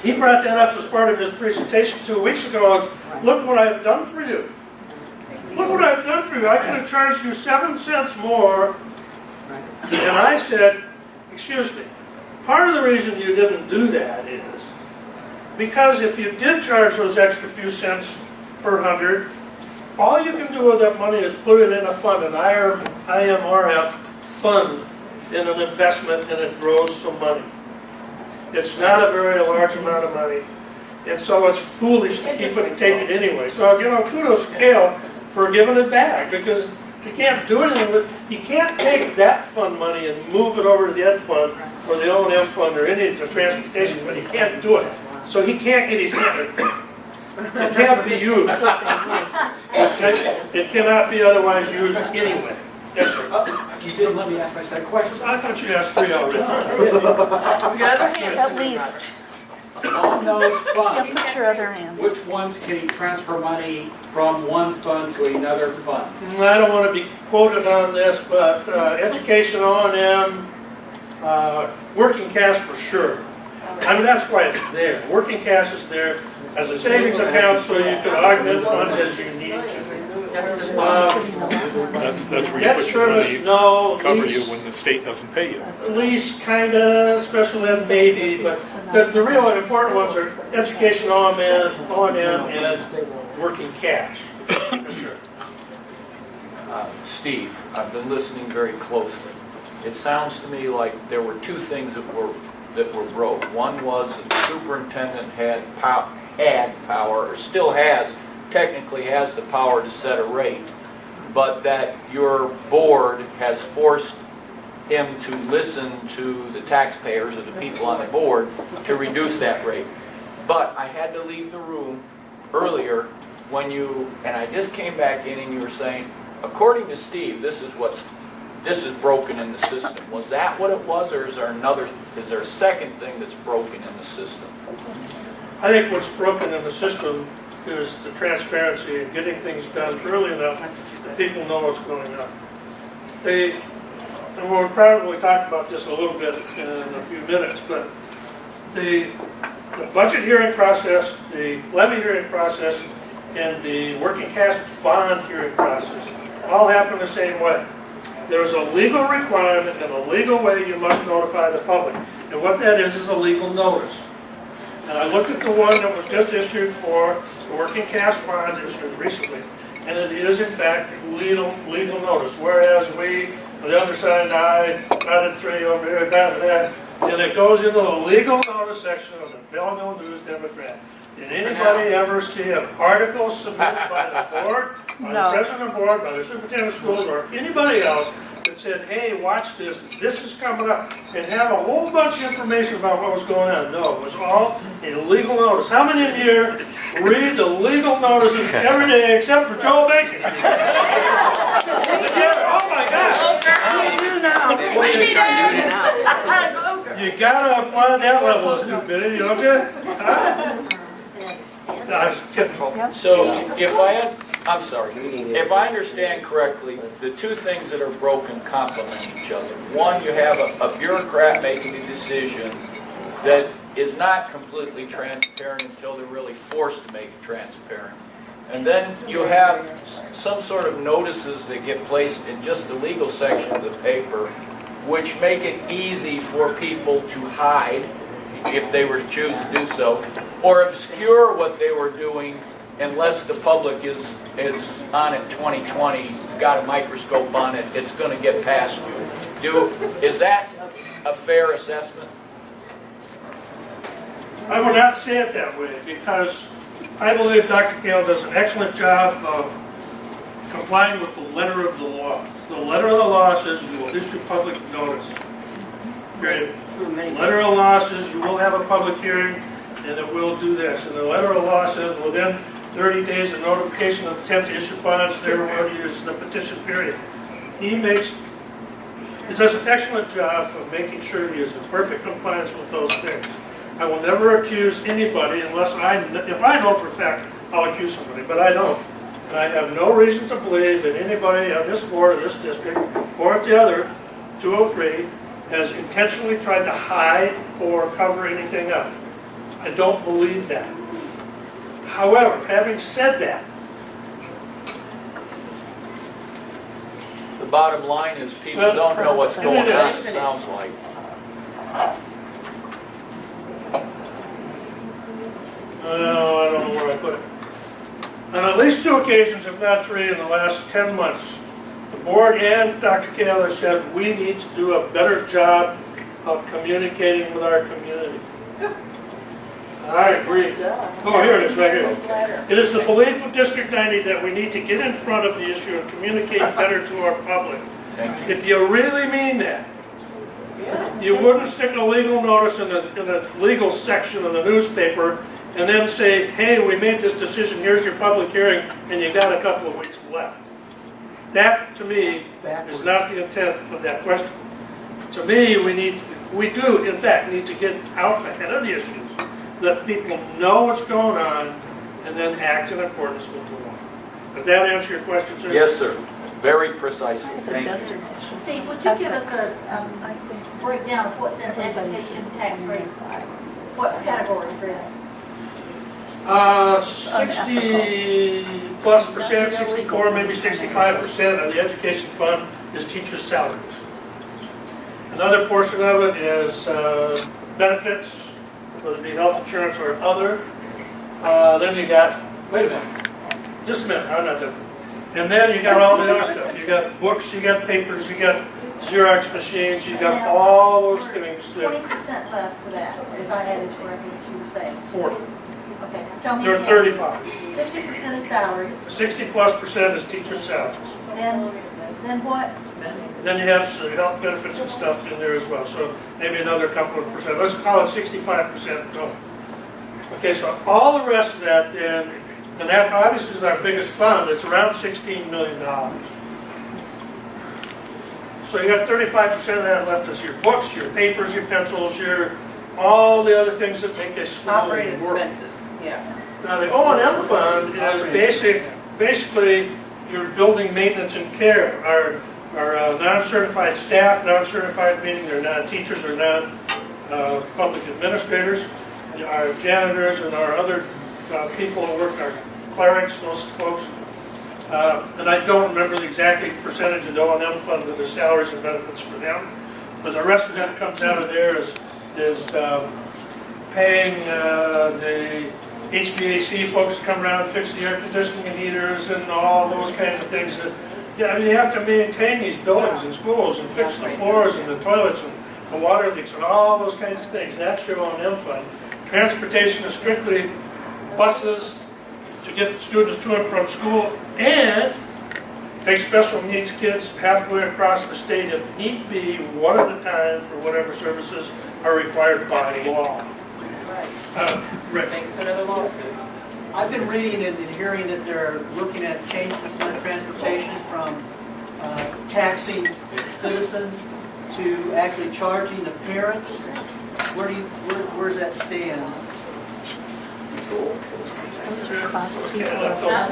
He brought that up as part of his presentation 2 weeks ago. Look what I've done for you. Look what I've done for you. I could have charged you 7 cents more. And I said, excuse me, part of the reason you didn't do that is because if you did charge those extra few cents per 100, all you can do with that money is put it in a fund, an IMRF fund, in an investment, and it grows some money. It's not a very large amount of money, and so it's foolish to keep it and take it anyway. So, kudos to Cale for giving it back, because you can't do anything with, you can't take that fund money and move it over to the Ed fund or the O&M fund or any of the transportation fund. You can't do it. So he can't get his hand. It can't be used. It cannot be otherwise used anyway. Yes, sir. You didn't let me ask my second question. I thought you asked 3 already. At least. On those Yeah, funds, put your other hand. which ones can you transfer money from one fund to another fund? I don't want to be quoted on this, but education, O&M, working cash for sure. I mean, that's why it's there. Working cash is there as a savings account so you can augment funds as you need to. That's where you Debt put your service, money, no. cover you Lease, when the state doesn't pay you. lease kinda, special ed maybe, but the real important ones are education, O&M, and working cash. Yes, sir. Steve, I've been listening very closely. It sounds to me like there were 2 things that were broke. One was that the superintendent had power, or still technically has the power to set a rate, but that your board has forced him to listen to the taxpayers or the people on the board to reduce that rate. But I had to leave the room earlier when and I just came back in and you were saying, according to Steve, this is broken in the system. Was that what it was, or is there a second thing that's broken in the system? I think what's broken in the system is the transparency and getting things done early enough that people know what's going on. And we'll probably talk about this a little bit in a few minutes, but the budget hearing process, the levy hearing process, and the working cash bond hearing process all happen the same way. There's a legal requirement and a legal way you must notify the public. And what that is a legal notice. And I looked at the one that was just issued for the working cash bonds issued recently. And it is, in fact, legal notice. Whereas we, on the other side, I did 3 over here, that, and it goes into the legal notice section of the Belleville News Democrat. Did anybody ever see an article submitted by the board, by the president of the board, by the superintendent of schools, or anybody else that said, hey, watch this is coming up, and have a whole bunch of information about what was going on? No, it was all a legal notice. How many in here read the legal notices every day except for Joel Bacon? Oh my God! You gotta apply that level of stupidity, don't you? Huh? No, I was kidding. So if I understand correctly, the 2 things that are broken complement each other. One, you have a bureaucrat making a decision that is not completely transparent until they're really forced to make it transparent. And then you have some sort of notices that get placed in just the legal section of the paper, which make it easy for people to hide, if they were to choose to do so, or obscure what they were doing unless the public is on it 20/20, got a microscope on it, it's going to get past you. Is that a fair assessment? I would not say it that way, because I believe Dr. Cale does an excellent job of complying with the letter of the law. The letter of the law says you will issue public notice. Period. The letter of the law says you will have a public hearing, and it will do this. And the letter of the law says within 30 days of notification of intent to issue bonds, there will use the petition period. He does an excellent job of making sure he is in perfect compliance with those things. I will never accuse anybody unless if I know for a fact, I'll accuse somebody, but I don't. And I have no reason to believe that anybody on this board or this district or at the other, 203, has intentionally tried to hide or cover anything up. I don't believe that. However, having said that, The bottom line is people don't know what's going on, it sounds like. I don't know where I put it. On at least 2 occasions, if not 3, in the last 10 months, the board and Dr. Kaler said we need to do a better job of communicating with our community. I agree. Oh, here it is, right here. It is the belief of District 90 that we need to get in front of the issue and communicate better to our public. Thank you. If you really mean that, you wouldn't stick a legal notice in the legal section of the newspaper and then say, hey, we made this decision, here's your public hearing, and you got a couple of weeks left. That, to me, is not the intent of that question. To me, we do, in fact, need to get out ahead of the issues, let people know what's going on, and then act in accordance with the law. Did that answer your question, sir? Yes, sir. Very precisely. Thank you. Steve, would you give us a breakdown of what's in the education tax rate? What categories are in it? 60+%, 64, maybe 65% of the education fund is teachers' salaries. Another portion of it is benefits, whether it be health insurance or other. Then you got, wait a minute, just a minute, I'm not done. And then you got all the other stuff. You got books, you got papers, you got Xerox machines, you got all those things that 20% left for that, if I had it correctly, what you were saying. 40. Okay, tell me They're again. 35. 60% is salaries, 60+% is teacher salaries. then what? Then you have some health benefits and stuff in there as well, so maybe another couple of percent. Let's call it 65% total. Okay, so all the rest of that then, and that obviously is our biggest fund, it's around $16 million. So you got 35% of that left as your books, your papers, your pencils, all the other things that make a school Operating work. expenses, yeah. Now, the O&M fund is basically your building maintenance and care. Our non-certified staff, non-certified meaning they're non-teachers or non-public administrators, our janitors and our other people who work, our clerics, those folks. And I don't remember the exact percentage of the O&M fund of the salaries and benefits for them. But the rest of that comes out of there is paying the HVAC folks to come around and fix the air conditioning and heaters and all those kinds of things. That, yeah, I mean, you have to maintain these buildings and schools and fix the floors and the toilets and the water leaks and all those kinds of things. That's your O&M fund. Transportation is strictly buses to get students to and from school and take special needs kids halfway across the state if need be, one at a time for whatever services are required by law. Rick. Thanks to another lawsuit. I've been reading and hearing that they're looking at changes in the transportation from taxing citizens to actually charging the parents. Where does that stand?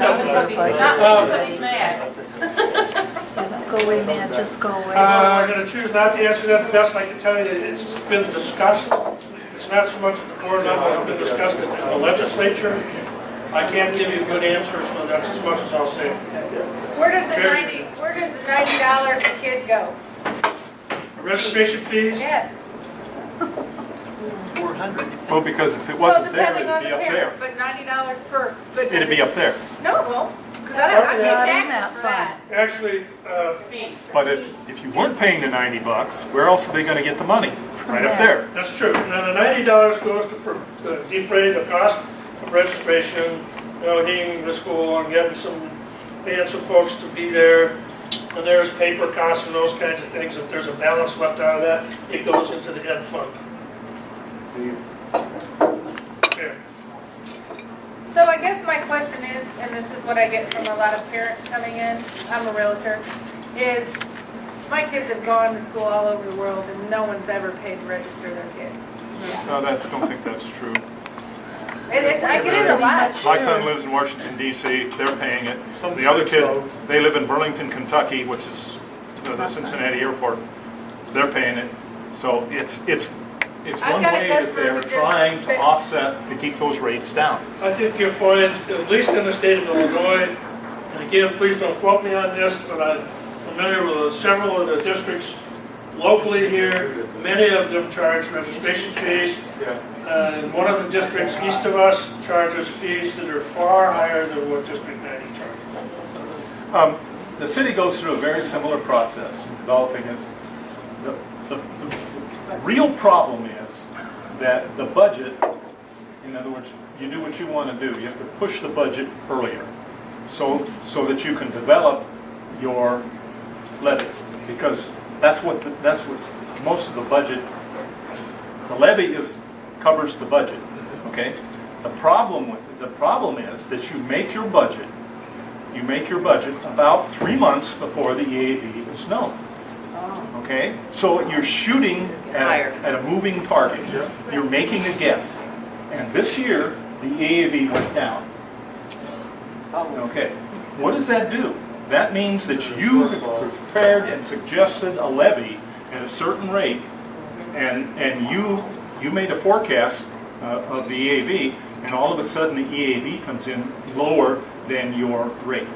Not everybody's mad. Go away, man, just go away. I'm going to choose not to answer that. The best I can tell you, it's been discussed. It's not so much at the board level, it's been discussed in the legislature. I can't give you a good answer, so that's as much as I'll say. Where does the $90 a kid go? Registration fees? Yes. 400. Well, because if it Well, wasn't there, depending it'd on be the up parent, there. but $90 per. But It'd be up there. No, it won't. Because I pay taxes for that. Actually, Fees. But if you weren't paying the $90, where else are they gonna get the money? Right up there. that's true. Now, the $90 goes to defray the cost of registration, heating the school and paying some folks to be there. And there's paper costs and those kinds of things. If there's a balance left out of that, it goes into the ed fund. Yeah. So I guess my question is, and this is what I get from a lot of parents coming in, I'm a realtor, is my kids have gone to school all over the world and no one's ever paid to register their kid. No, I don't think that's true. I get it a lot. My son lives in Washington DC, they're paying it. The other kid, they live in Burlington, Kentucky, which is the Cincinnati airport. They're paying it. So it's It's I've one got a way that customer they're who just- trying to offset, to keep those rates down. I think you'll find, at least in the state of Illinois, and again, please don't quote me on this, but I'm familiar with several of the districts locally here. Many of them charge registration fees. And one of the districts east of us charges fees that are far higher than what District 90 charges. The city goes through a very similar process in developing its, the real problem is that the budget, in other words, you do what you want to do, you have to push the budget earlier so that you can develop your levy, because that's what's most of the budget, the levy covers the budget, okay? The problem is that you make your budget about 3 months before the EAV is known. Okay? So you're shooting at a moving target. You're making a guess. And this year, the EAV went down. Okay. What does that do? That means that you have prepared and suggested a levy at a certain rate, and you made a forecast of the EAV, and all of a sudden the EAV comes in lower than your rate.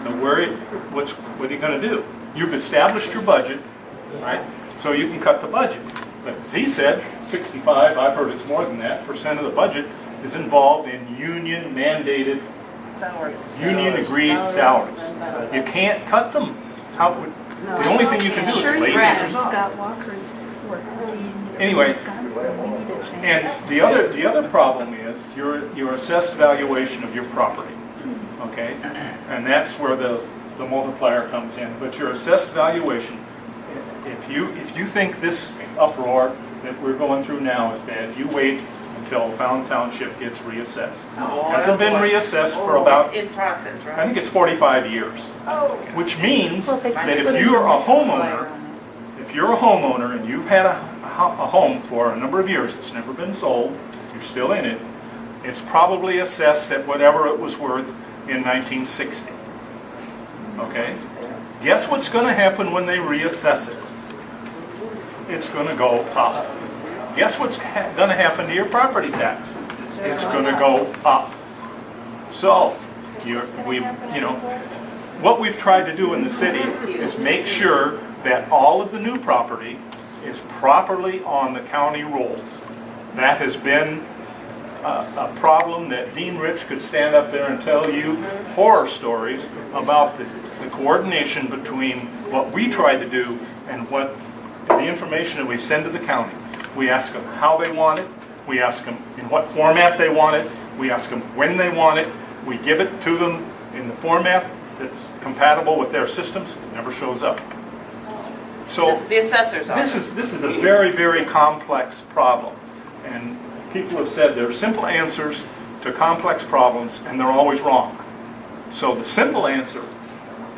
So what are you going to do? You've established your budget, right? So you can cut the budget. But as he said, 65, I've heard it's more than that, % of the budget is involved in union mandated, union agreed salaries. You can't cut them. The only thing you can do is raise it. Scott Walker's work. Anyway, and the other problem is your assessed valuation of your property, okay? And that's where the multiplier comes in. But your assessed valuation, if you think this uproar that we're going through now is bad, you wait until Fountain Township gets reassessed. Hasn't been reassessed for about, In process, right? I think it's 45 years. Which means Well, they that put if a you're a multiplier homeowner, on it. if you're a homeowner and you've had a home for a number of years that's never been sold, you're still in it, it's probably assessed at whatever it was worth in 1960. Okay? Guess what's going to happen when they reassess it? It's going to go up. Guess what's going to happen to your property tax? It's going to go up. So, what we've tried to do in the city is make sure that all of the new property is properly on the county rolls. That has been a problem that Dean Rich could stand up there and tell you horror stories about the coordination between what we try to do and what the information that we send to the county. We ask them how they want it. We ask them in what format they want it. We ask them when they want it. We give it to them in the format that's compatible with their systems. It never shows up. So This is the assessor's office. this is a very, very complex problem. And people have said there are simple answers to complex problems, and they're always wrong. So the simple answer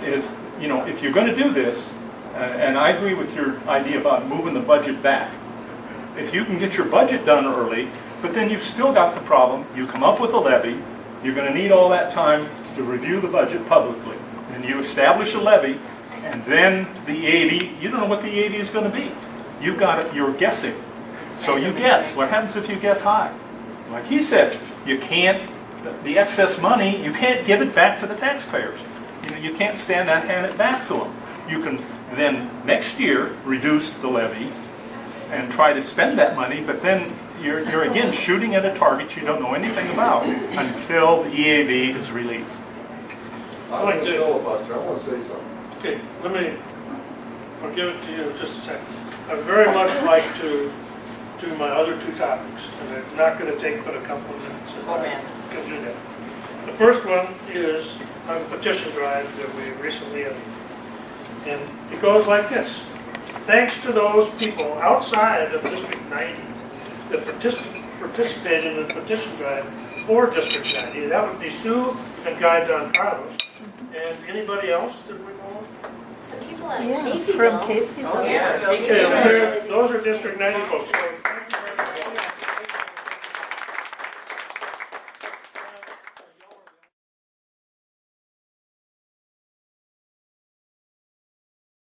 is, if you're going to do this, and I agree with your idea about moving the budget back. If you can get your budget done early, but then you've still got the problem, you come up with a levy, you're going to need all that time to review the budget publicly. And you establish a levy, and then the EAV, you don't know what the EAV is going to be. You're guessing. So you guess. What happens if you guess high? Like he said, you can't, the excess money, you can't give it back to the taxpayers. You can't stand that and hand it back to them. You can then next year reduce the levy and try to spend that money, but then you're again shooting at a target you don't know anything about until the EAV is released. I'd like to filibuster. I want to say something. Okay, I'll give it to you in just a second. I'd very much like to do my other two topics, and it's not going to take but a couple of minutes. If I can do that. The first one is on the petition drive that we recently had. And it goes like this. Thanks to those people outside of District 90 that participated in the petition drive for District 90. That would be Sue and Guy Don Carlos. And anybody else that we know of? Some people out of Yeah, Caseyville. from Caseyville. Oh, yeah. Okay, those are District 90 folks. So